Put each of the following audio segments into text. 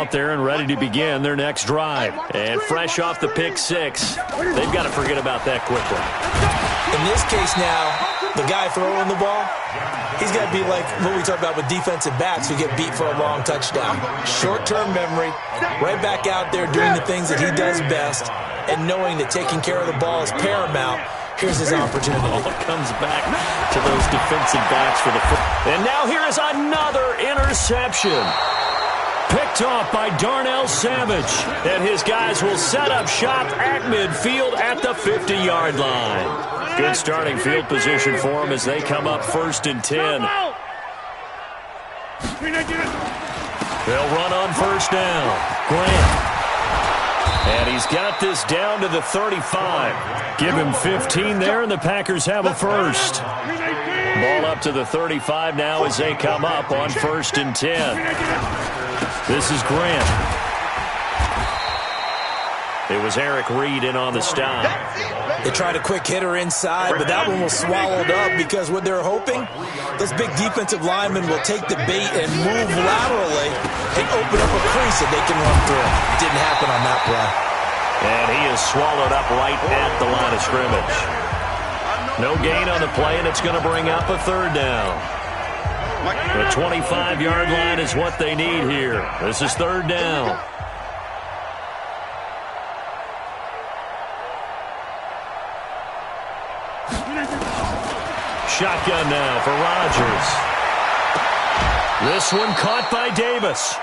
out there and ready to begin their next drive. And fresh off the pick six, they've got to forget about that quickly. In this case now, the guy throwing the ball, he's got to be like what we talk about with defensive backs who get beat for a long touchdown. Short-term memory, right back out there doing the things that he does best, and knowing that taking care of the ball is paramount. Here's his opportunity. Ball comes back to those defensive backs for the foot. And now here is another interception. Picked off by Darnell Savage. And his guys will set up shop at midfield at the 50-yard line. Good starting field position for them as they come up 1st and 10. They'll run on 1st down. Grant. And he's got this down to the 35. Give him 15 there, and the Packers have a first. Ball up to the 35 now as they come up on 1st and 10. This is Grant. It was Eric Reed in on the stop. They tried a quick hitter inside, but that one was swallowed up because what they're hoping, those big defensive linemen will take the bait and move laterally and open up a crease that they can run through. It didn't happen on that play. And he is swallowed up right at the line of scrimmage. No gain on the play, and it's going to bring up a 3rd down. The 25-yard line is what they need here. This is 3rd down. Shotgun now for Rodgers. This one caught by Davis.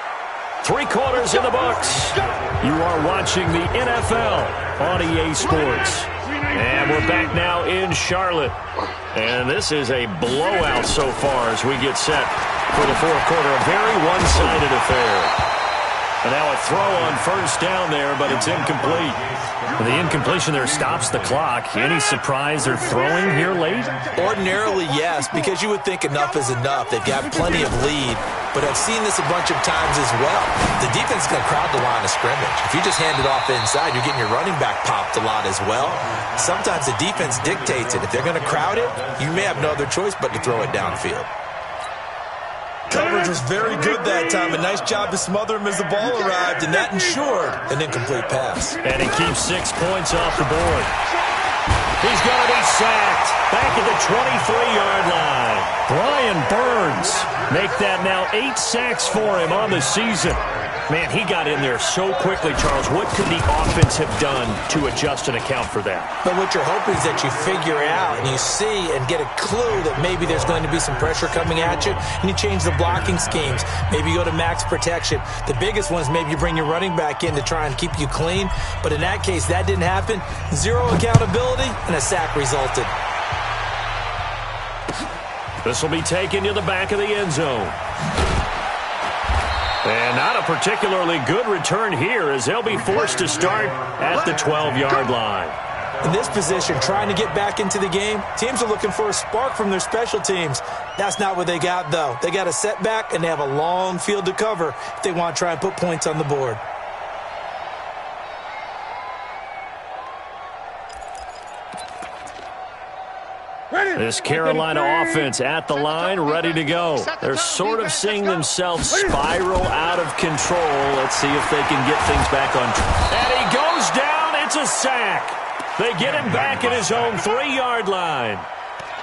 3 quarters in the books. You are watching the NFL on EA Sports. And we're back now in Charlotte. And this is a blowout so far as we get set for the 4th quarter. A very one-sided affair. And now a throw on 1st down there, but it's incomplete. The incompletion there stops the clock. Any surprise they're throwing here late? Ordinarily, yes, because you would think enough is enough. They've got plenty of lead, but I've seen this a bunch of times as well. The defense is going to crowd the line of scrimmage. If you just hand it off inside, you're getting your running back popped a lot as well. Sometimes the defense dictates it. If they're going to crowd it, you may have no other choice but to throw it downfield. Coverage was very good that time. A nice job to smother him as the ball arrived, and that ensured an incomplete pass. And he keeps 6 points off the board. He's going to be sacked back at the 23-yard line. Brian Burns make that now 8 sacks for him on the season. Man, he got in there so quickly, Charles. What could the offense have done to adjust and account for that? But what you're hoping is that you figure out and you see and get a clue that maybe there's going to be some pressure coming at you, and you change the blocking schemes. Maybe you go to max protection. The biggest one is maybe you bring your running back in to try and keep you clean. But in that case, that didn't happen. 0 accountability, and a sack resulted. This will be taken to the back of the end zone. And not a particularly good return here as they'll be forced to start at the 12-yard line. In this position, trying to get back into the game, teams are looking for a spark from their special teams. That's not what they got, though. They got a setback, and they have a long field to cover if they want to try and put points on the board. This Carolina offense at the line, ready to go. They're sort of seeing themselves spiral out of control. Let's see if they can get things back on track. And he goes down. It's a sack. They get him back at his own 3-yard line.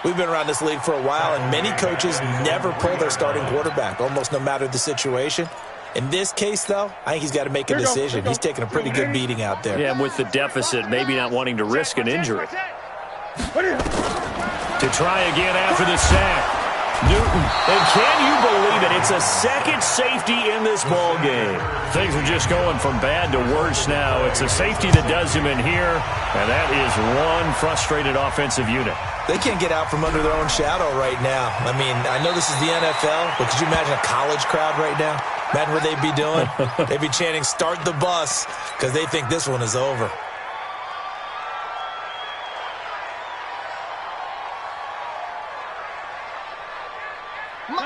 We've been around this league for a while, and many coaches never pull their starting quarterback, almost no matter the situation. In this case, though, I think he's got to make a decision. He's taking a pretty good beating out there. Yeah, and with the deficit, maybe not wanting to risk an injury. To try again after the sack. Newton. And can you believe it? It's a second safety in this ball game. Things are just going from bad to worse now. It's a safety that does him in here, and that is one frustrated offensive unit. They can't get out from under their own shadow right now. I mean, I know this is the NFL, but could you imagine a college crowd right now? Imagine what they'd be doing. They'd be chanting, "Start the bus," because they think this one is over.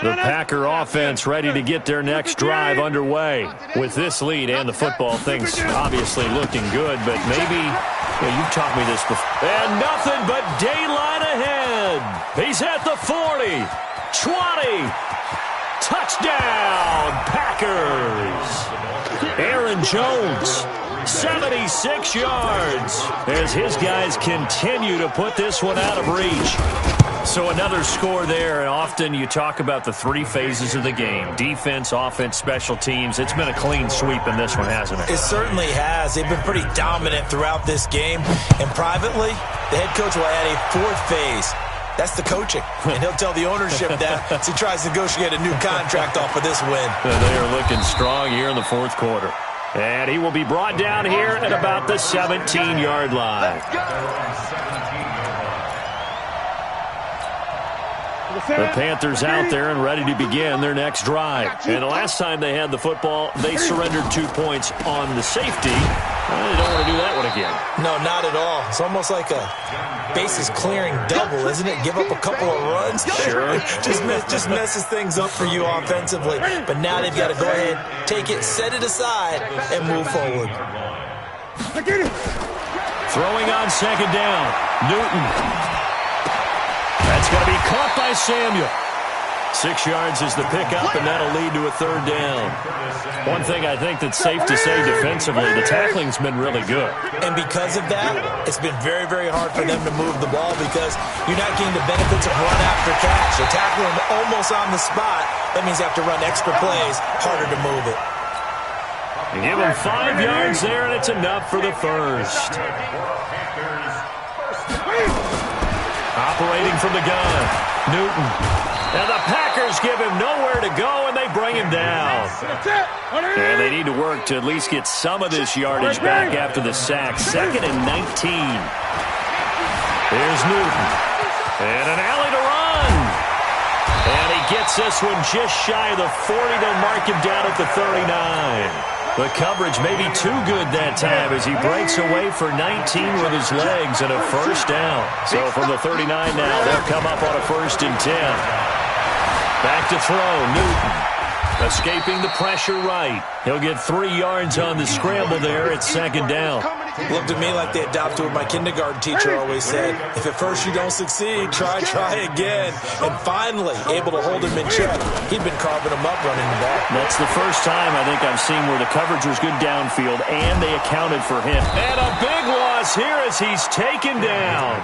The Packer offense ready to get their next drive underway. With this lead and the football, things obviously looking good, but maybe, you've taught me this before. And nothing but daylight ahead. He's at the 40, 20, touchdown, Packers. Aaron Jones, 76 yards, as his guys continue to put this one out of reach. So another score there, and often you talk about the three phases of the game: defense, offense, special teams. It's been a clean sweep in this one, hasn't it? It certainly has. They've been pretty dominant throughout this game. And privately, the head coach will add a fourth phase. That's the coaching. And he'll tell the ownership that as he tries to negotiate a new contract off of this win. They are looking strong here in the fourth quarter. And he will be brought down here at about the 17-yard line. The Panthers out there and ready to begin their next drive. And the last time they had the football, they surrendered 2 points on the safety. Well, they don't want to do that one again. No, not at all. It's almost like a bases clearing double, isn't it? Give up a couple of runs. Sure. just messes things up for you offensively. But now they've got to go ahead, take it, set it aside, and move forward. Throwing on second down. Newton. That's going to be caught by Samuel. 6 yards is the pickup, and that'll lead to a third down. One thing I think that's safe to say defensively, the tackling's been really good. And because of that, it's been very, very hard for them to move the ball because you're not getting the benefits of run after catch. You're tackling almost on the spot. That means you have to run extra plays, harder to move it. You give him 5 yards there, and it's enough for the first. Operating from the gun, Newton. And the Packers give him nowhere to go, and they bring him down. And they need to work to at least get some of this yardage back after the sack. 2nd and 19. Here's Newton. And an alley to run. And he gets this one just shy of the 40. They'll mark him down at the 39. The coverage may be too good that time as he breaks away for 19 with his legs and a first down. So from the 39 now, they'll come up on a 1st and 10. Back to throw, Newton. Escaping the pressure right. He'll get 3 yards on the scramble there at 2nd down. Looked at me like they adopted what my kindergarten teacher always said. If at first you don't succeed, try again. And finally, able to hold him in check. He'd been carving him up running the ball. That's the first time I think I've seen where the coverage was good downfield, and they accounted for him. And a big loss here as he's taken down.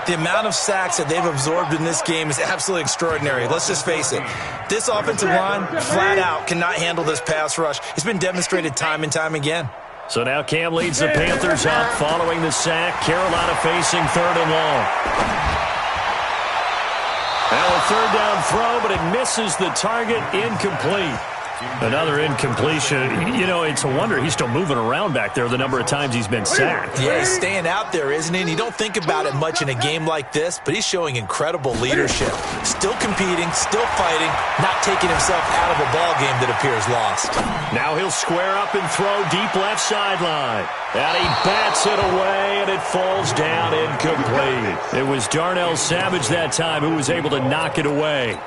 The amount of sacks that they've absorbed in this game is absolutely extraordinary. Let's just face it. This offensive line, flat out, cannot handle this pass rush. It's been demonstrated time and time again. So now Cam leads the Panthers up following the sack. Carolina facing 3rd and long. Now a 3rd down throw, but it misses the target. Incomplete. Another incompletion. You know, it's a wonder he's still moving around back there the number of times he's been sacked. Yeah, he's staying out there, isn't he? And you don't think about it much in a game like this, but he's showing incredible leadership. Still competing, still fighting, not taking himself out of a ball game that appears lost. Now he'll square up and throw deep left sideline. And he bats it away, and it falls down incomplete. It was Darnell Savage that time who was able to knock it away.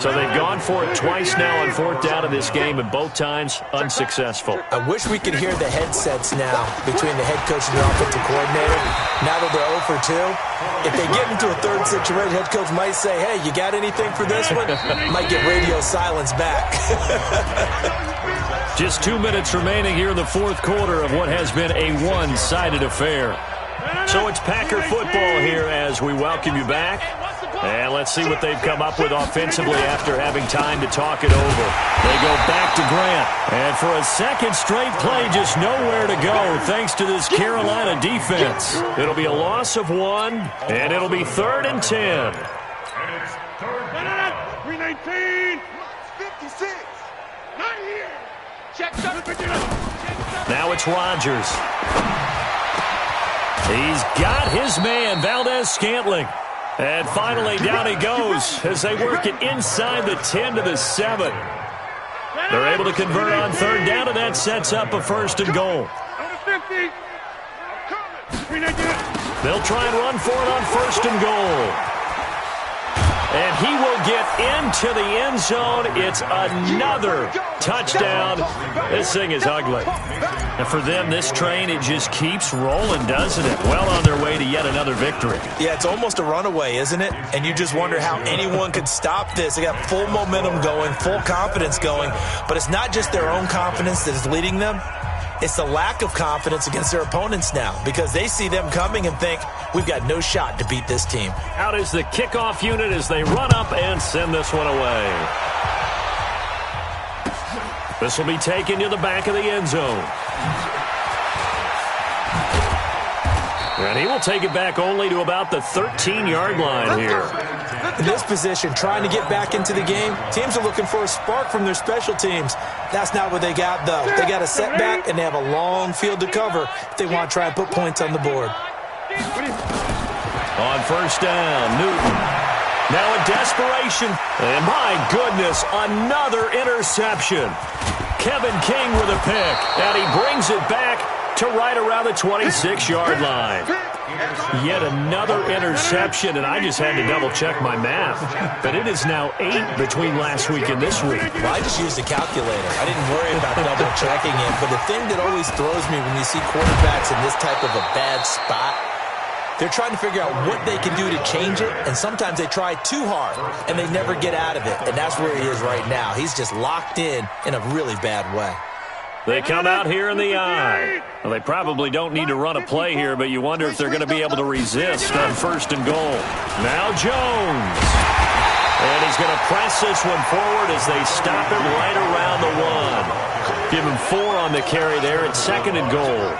So they've gone for it twice now on 4th down in this game, and both times unsuccessful. I wish we could hear the headsets now between the head coach and the offensive coordinator. Now that they're 0 for 2, if they get into a third situation, head coach might say, hey, you got anything for this one? Might get radio silence back. Just 2 minutes remaining here in the 4th quarter of what has been a one-sided affair. So it's Packer football here as we welcome you back. And let's see what they've come up with offensively after having time to talk it over. They go back to Grant. And for a second straight play, just nowhere to go thanks to this Carolina defense. It'll be a loss of 1, and it'll be 3rd and 10. 319. 56. Not here. Check. Now it's Rodgers. He's got his man, Valdez-Scantling. And finally, down he goes as they work it inside the 10 to the 7. They're able to convert on 3rd down, and that sets up a 1st and goal. They'll try and run for it on 1st and goal. And he will get into the end zone. It's another touchdown. This thing is ugly. And for them, this train, it just keeps rolling, doesn't it? Well on their way to yet another victory. Yeah, it's almost a runaway, isn't it? And you just wonder how anyone could stop this. They got full momentum going, full confidence going. But it's not just their own confidence that is leading them. It's the lack of confidence against their opponents now because they see them coming and think, we've got no shot to beat this team. Out is the kickoff unit as they run up and send this one away. This will be taken to the back of the end zone. And he will take it back only to about the 13-yard line here. In this position, trying to get back into the game, teams are looking for a spark from their special teams. That's not what they got, though. They got a setback, and they have a long field to cover if they want to try and put points on the board. On first down, Newton. Now in desperation. And my goodness, another interception. Kevin King with a pick. And he brings it back to right around the 26-yard line. Yet another interception, and I just had to double-check my math. But it is now 8 between last week and this week. Well, I just used a calculator. I didn't worry about double-checking it. But the thing that always throws me when you see quarterbacks in this type of a bad spot, they're trying to figure out what they can do to change it, and sometimes they try too hard, and they never get out of it. And that's where he is right now. He's just locked in a really bad way. They come out here in the eye. Well, they probably don't need to run a play here, but you wonder if they're going to be able to resist on first and goal. Now Jones. And he's going to press this one forward as they stop him right around the 1. Give him 4 on the carry there at second and goal.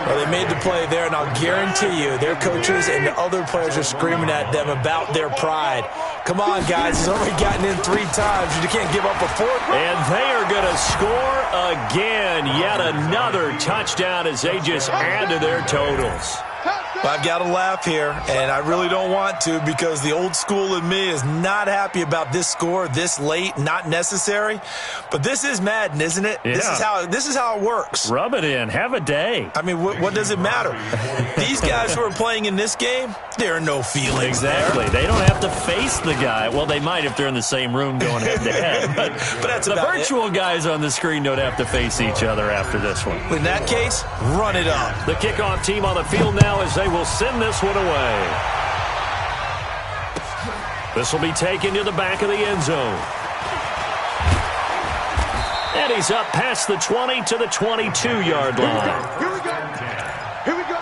Well, they made the play there, and I'll guarantee you their coaches and the other players are screaming at them about their pride. Come on, guys. He's already gotten in 3 times. You can't give up a 4th. And they are going to score again. Yet another touchdown as they just add to their totals. Well, I've got to laugh here, and I really don't want to because the old school in me is not happy about this score this late, not necessary. But this is Madden, isn't it? Yeah. This is how it works. Rub it in. Have a day. I mean, what does it matter? These guys who are playing in this game, there are no feelings. Exactly. There. They don't have to face the guy. Well, they might if they're in the same room going head-to-head. But that's the about virtual guys on the screen don't have to face each other after this one. In that case, run it up. The kickoff team on the field now as they will send this one away. This will be taken to the back of the end zone. And he's up past the 20 to the 22-yard line. Here we go. Here we go.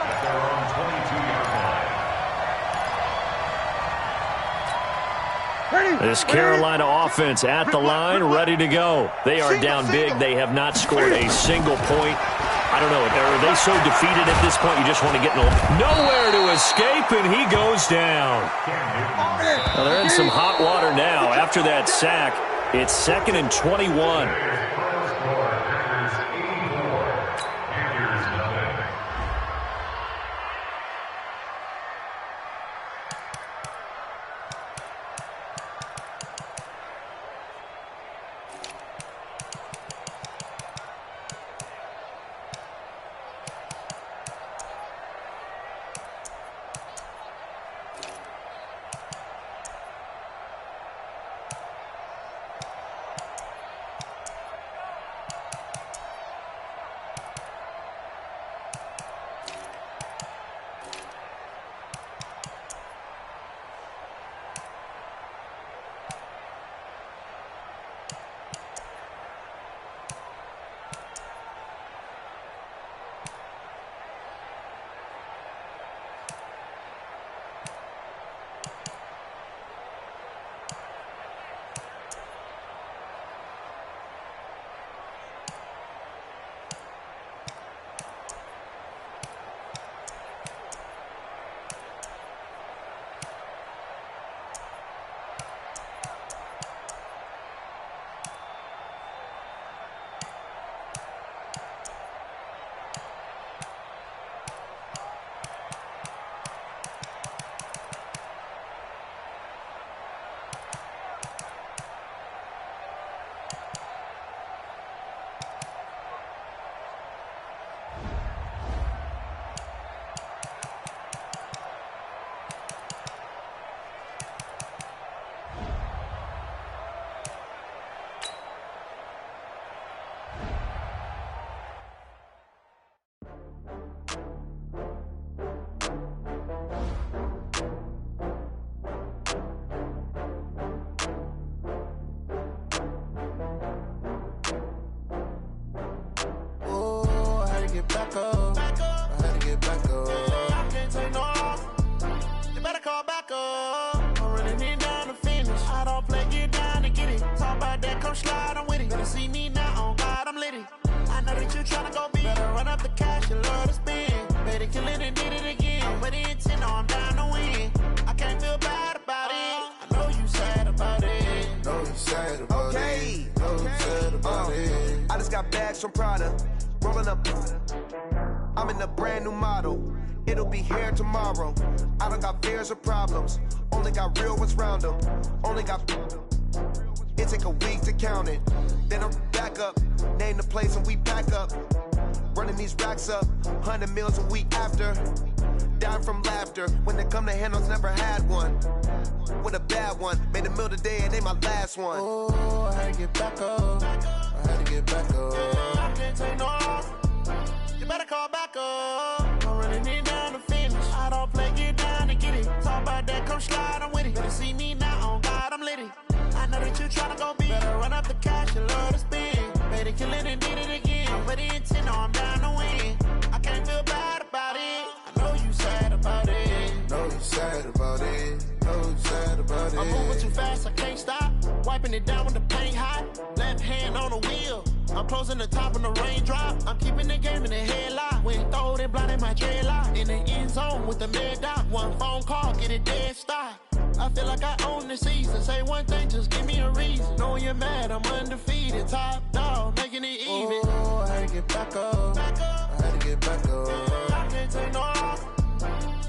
This Carolina offense at the line, ready to go. They are down big. They have not scored a single point. I don't know. Are they so defeated at this point you just want to get nowhere to escape, and he goes down. Well, they're in some hot water now. After that sack, it's 2nd and 21. get back up. I had to get back up. I can't take no off. You better call back up. I'm running it down to finish. I don't play, get down to get it. Talk about that, come slide, I'm with it. Better see me now, on God, I'm litty. I know that you tryna go big. Better run up the cash, you love to spend. Better kill it and did it again. I'm with the intent, no, I'm down to win. I can't feel bad about it. I know you sad about it. Know you sad about it. Know you sad about it. I just got bags from Prada. Rolling up. I'm in a brand new model. It'll be here tomorrow. I don't got fears or problems. Only got real ones round them. Only got. It take a week to count it. Then I'm back up. Name the place and we pack up. Running these racks up. 100 meals a week after. Down from laughter. When they come to handles, never had one. With a bad one. Made a meal today and they my last one. Oh, I had to get back up. I had to get back up. I can't take no off. You better call back up. I'm running it down to finish. I don't play, get down to get it. Talk about that, come slide, I'm with it. Better see me now, on God, I'm litty. I know that you tryna go big. Better run up the cash, you love to spend. Better kill it and did it again. I'm with the intent, no, I'm down to win. I can't feel bad about it. I know you sad about it. Know you sad about it. Know you sad about it. I'm moving too fast, I can't stop. Wiping it down when the paint hot. Left hand on the wheel. I'm closing the top when the raindrop. I'm keeping the game in the headlock. When throw it blind in my dreadlock. In the end zone with the mid dot. One phone call, get it dead stop. I feel like I own the season. Say one thing, just give me a reason. Knowing you're mad, I'm undefeated. Top dog, making it even. Oh, I had to get back up. I had to get back up. I can't take no off.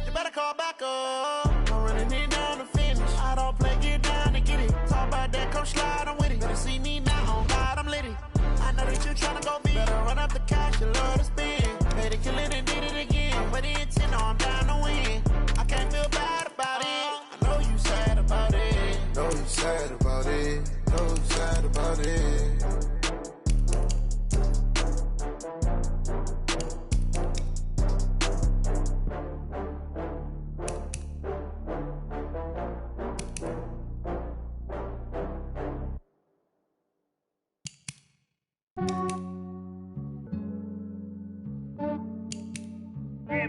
You better call back up. I'm running it down to finish. I don't play, get down to get it. Talk about that, come slide, I'm with it. Better see me now, on God, I'm litty. I know that you tryna go big. Better run up the cash, you love to spend. Better kill it and did it again. But the intent, no, I'm down to win. I can't feel bad about it. I know you sad about it. Know you sad about it. Know you sad about it.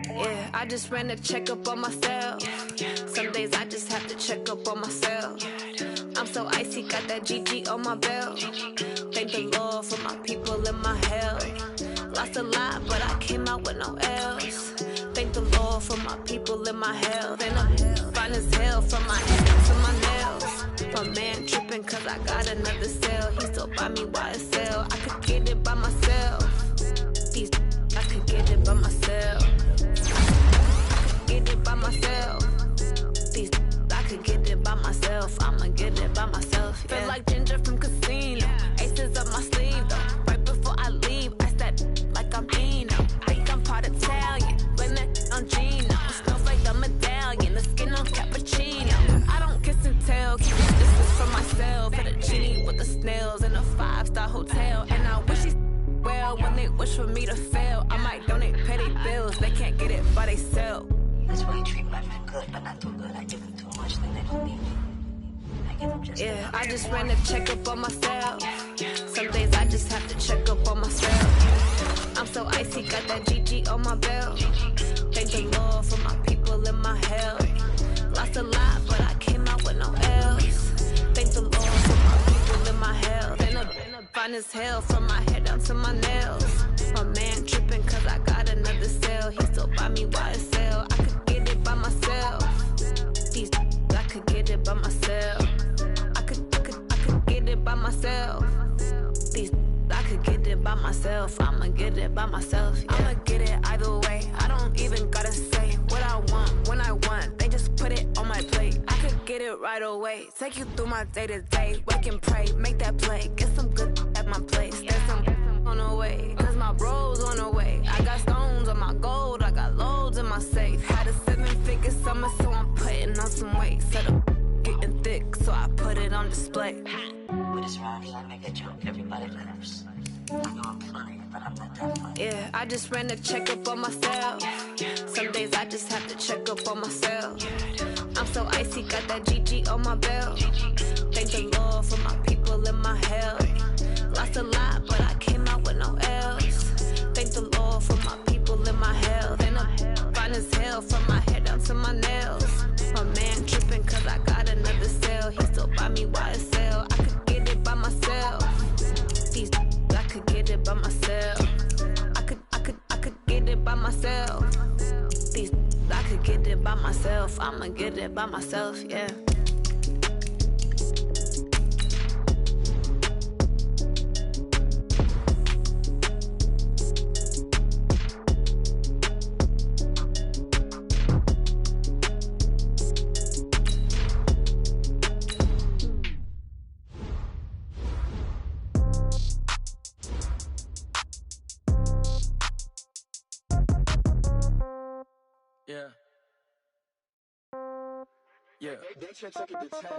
Yeah, I just ran a checkup on myself. Some days I just have to check up on myself. I'm so icy, got that GG on my belt. Thank the Lord for my people and my health. Lost a lot, but I came out with no L's. Thank the Lord for my people and my health. And I'm fine as hell from my head to my nails. My man tripping cause I got another cell. He still buy me YSL. I could get it by myself. These I could get it by myself. Get it by myself. These I could get it by myself. I'ma get it by myself. Yeah. Feel like Ginger from Casino. Aces up my sleeve though. Right before I leave, I step like I'm Dino. Think I'm part Italian. Blame that on Gino. Smells like the medallion. The skin on cappuccino. I don't kiss and tell. Keep this distance from myself. At a genie with the snails in a 5-star hotel. And I wish he's well when they wish for me to fail. I might donate petty bills. They can't get it by they sell. That's why you treat my men good, but not too good. I give them too much, then they don't need me. I give them just enough. I just ran a checkup on myself. Some days I just have to check up on myself. I'm so icy, got that GG on my belt. Thank the Lord for my people and my health. Lost a lot, but I came out with no L's. Thank the Lord for my people and my health. And I'm fine as hell from my head down to my nails. My man tripping cause I got another cell. He still buy me YSL. I could get it by myself. These I could get it by myself. I could get it by myself. These I could get it by myself. I'ma get it by myself. Yeah. I'ma get it either way. I don't even gotta say what I want when I want. They just put it on my plate. I could get it right away. Take you through my day to day. Wake and pray, make that play. Get some good at my place. There's some on the way, cause my bro's on the way. I got stones on my gold, I got loads in my safe. Had a 7-figure summer, so I'm putting on some weight. Set up getting thick, so I put it on display. With this round, I make a joke, everybody laughs. I know I'm funny, but I'm not that funny. Yeah, I just ran a checkup on myself. Some days I just have to check up on myself. I'm so icy, got that GG on my belt. Thank the Lord for my people and my health. Lost a lot, but I came out with no L's. Thank the Lord for my YSL. I could get it by myself. These I could get it by myself. I could get it by myself. These I could get it by myself. I'ma get it by myself, yeah. Yeah.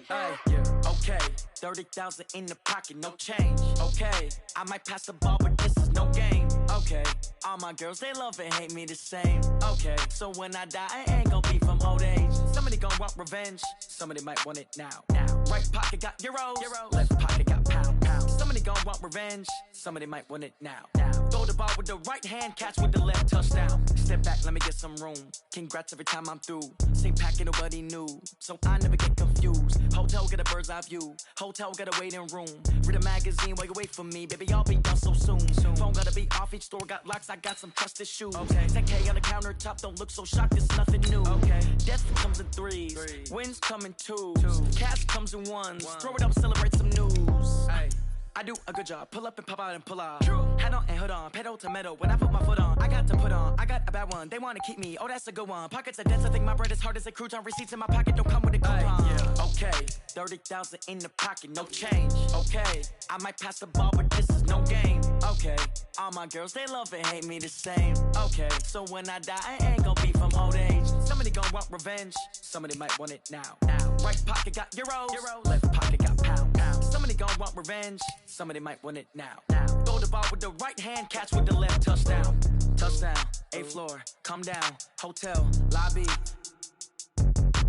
Hey, yeah. Okay. 30,000 in the pocket, no change. Okay. I might pass the ball, but this is no game. Okay. All my girls, they love and hate me the same. Okay. So when I die, I ain't gonna be from old age. Somebody gonna want revenge. Somebody might want it now. Right pocket got euros. Left pocket got pound. Somebody gonna want revenge. Somebody might want it now. Throw the ball with the right hand, catch with the left, touchdown. Step back, let me get some room. Congrats every time I'm through. Same packet, nobody knew. So I never get confused. Hotel get a bird's eye view. Hotel get a waiting room. Read a magazine while you wait for me. Baby, I'll be done so soon. Phone gotta be off, each store got locks. I got some trusted shoes. Okay. 10K on the countertop, don't look so shocked, it's nothing new. Okay. Death comes in threes. Wins come in twos. Cash comes in ones. Throw it up, celebrate some news. Ay. I do a good job, pull up and pop out and pull out. Hat on and hood on, pedal to metal. When I put my foot on, I got to put on. I got a bad one, they wanna keep me. Oh, that's a good one. Pockets are dense, I think my bread is hard as a crouton. Receipts in my pocket don't come with a coupon. Yeah. Okay, 30,000 in the pocket, no change. Okay, I might pass the ball, but this is no game. Okay, all my girls, they love and hate me the same. Okay, so when I die, I ain't gonna be from old age. Somebody gonna want revenge, somebody might want it now. Right pocket got euros, left pocket got pound. Somebody gonna want revenge, somebody might want it now. Throw the ball with the right hand, catch with the left, touchdown. Touchdown, 8th floor, come down, hotel, lobby.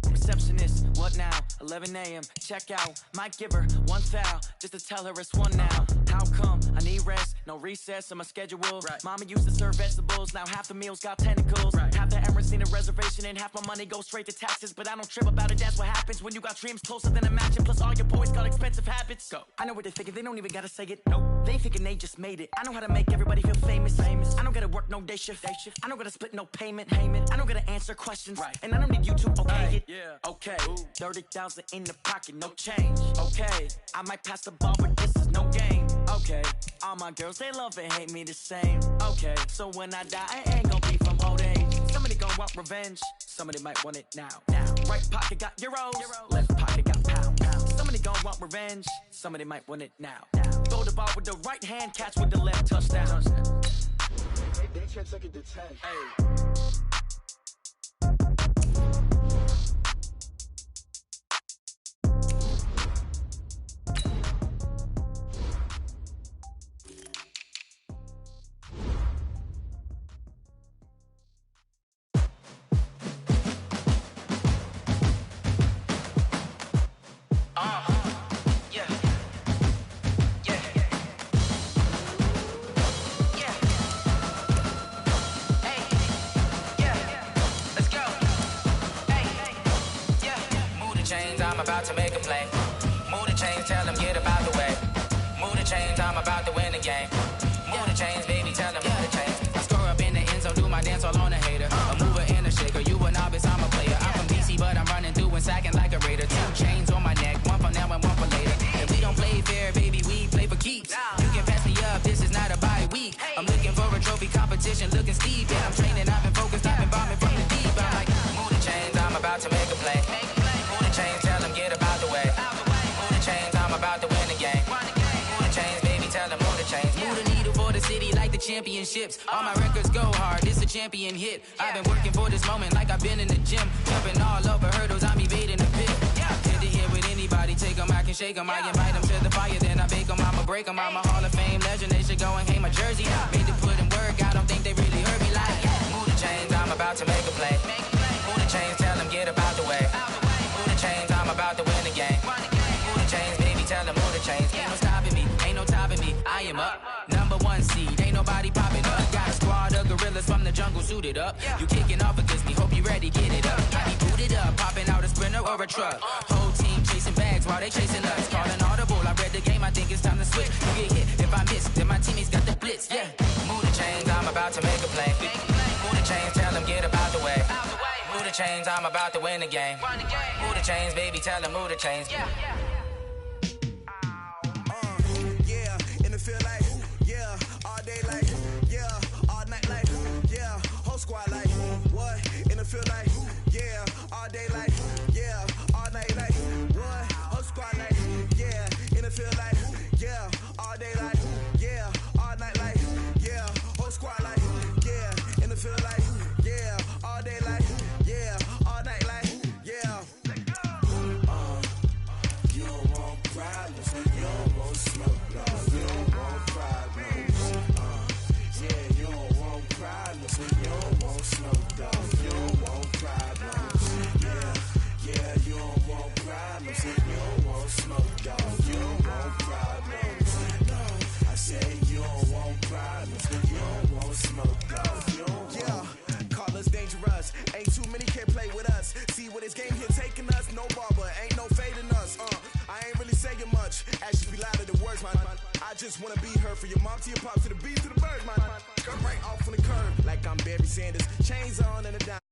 Receptionist, what now? 11 a.m., check out. Might give her one foul, just to tell her it's one now. How come? I need rest, no recess in my schedule. Right. Mama used to serve vegetables, now half the meals got tentacles. Right. Half the Emirates need a reservation and half my money goes straight to taxes. But I don't trip about it, that's what happens when you got dreams closer than a match. And plus all your boys got expensive habits. Go. I know what they're thinking, they don't even gotta say it. Nope. They thinking they just made it. I know how to make everybody feel famous. I don't gotta work no day shift. I don't gotta split no payment. I don't gotta answer questions. Right. And I don't need you to okay it. Yeah. Okay, 30,000 in the pocket, no change. Okay, I might pass the ball, but this is no game. Okay, all my girls, they love and hate me the same. Okay, so when I die, I ain't gonna be from old age. Somebody gonna want revenge, somebody might want it now. Right pocket got euros, left pocket got pound. Somebody gonna want revenge, somebody might want it now. Throw the ball with the right hand, catch with the left, touchdown. They can't take it to 10. Hey. I'm about to make a play. Move the chains, tell them get about the way. Move the chains, I'm about to win the game. Move the chains, baby, tell them move the chains. I score up in the end zone, do my dance all on a hater. A mover and a shaker, you a novice, I'm a player. I'm from DC, but I'm running through and sacking like a raider. 2 chains on my neck, one for now and one for later. If we don't play fair, baby, we play for keeps. You can pass me up, this is not a bye week. I'm looking for a trophy competition, looking steep. Yeah, I'm training, I've been focused, I've been bombing from the deep. I'm like, move the chains, I'm about to make a play. Move the chains, tell them get about the way. Move the chains, I'm about to win the game. Move the chains, baby, tell them move the chains. Move the needle for the city like the championships. All my records go hard, this a champion hit. I've been working for this moment like I've been in the gym. Jumping all over hurdles, I'm evading the pit. Hit the hit with anybody, take them, I can shake them. I invite them to the fire, then I bake them, I'ma break them. I'm a Hall of Fame legend, they should go and hang my jersey. Made to put in work, I don't think they really heard me like, move the chains, I'm about to make a play. Move the chains, tell them get about the way. Move the chains, I'm about to win the game. Move the chains, baby, tell them move the chains. Ain't no stopping me, ain't no topping me, I am up. Number 1 seed, ain't nobody popping up. Got a squad of gorillas from the jungle suited up. You kicking off against me, hope you ready, get it up. I be booted up, popping out a Sprinter or a truck. Whole team chasing bags nuts while they chasing us. Calling audible, I read the game, I think it's time to switch. You get hit if I miss, then my teammates got the blitz, yeah. Move the chains, I'm about to make a play. Move the chains, tell them get about the way. Move the chains, I'm about to win the game. Move the chains, baby, tell them move the chains. Yeah, and it feel like, yeah, all day like, yeah, all night like, yeah, whole squad like, what? And it feel like, yeah, all day like, yeah, all night like, what? Whole squad like, yeah, and it feel like, yeah, all day like, yeah, all night like, yeah, whole squad like, yeah, and it feel like, yeah, all day like, yeah, all night like, yeah. You don't want problems, you don't want smoke, dog. You don't want problems, yeah, you don't want problems, you don't want smoke, dog. You don't want problems, yeah, you don't want problems, you don't want smoke, dog. You don't want problems, no, I say you don't want problems, you don't want smoke, dog. You don't want. Call us dangerous, ain't too many can play with us. See what this game here taking us, no barber, ain't no fading us. I ain't really saying much, actions be louder than words, man. I just wanna be heard from your mom to your pop to the beat to the birds, man. Cut right off on the curb like I'm Barry Sanders. Chains on and a down.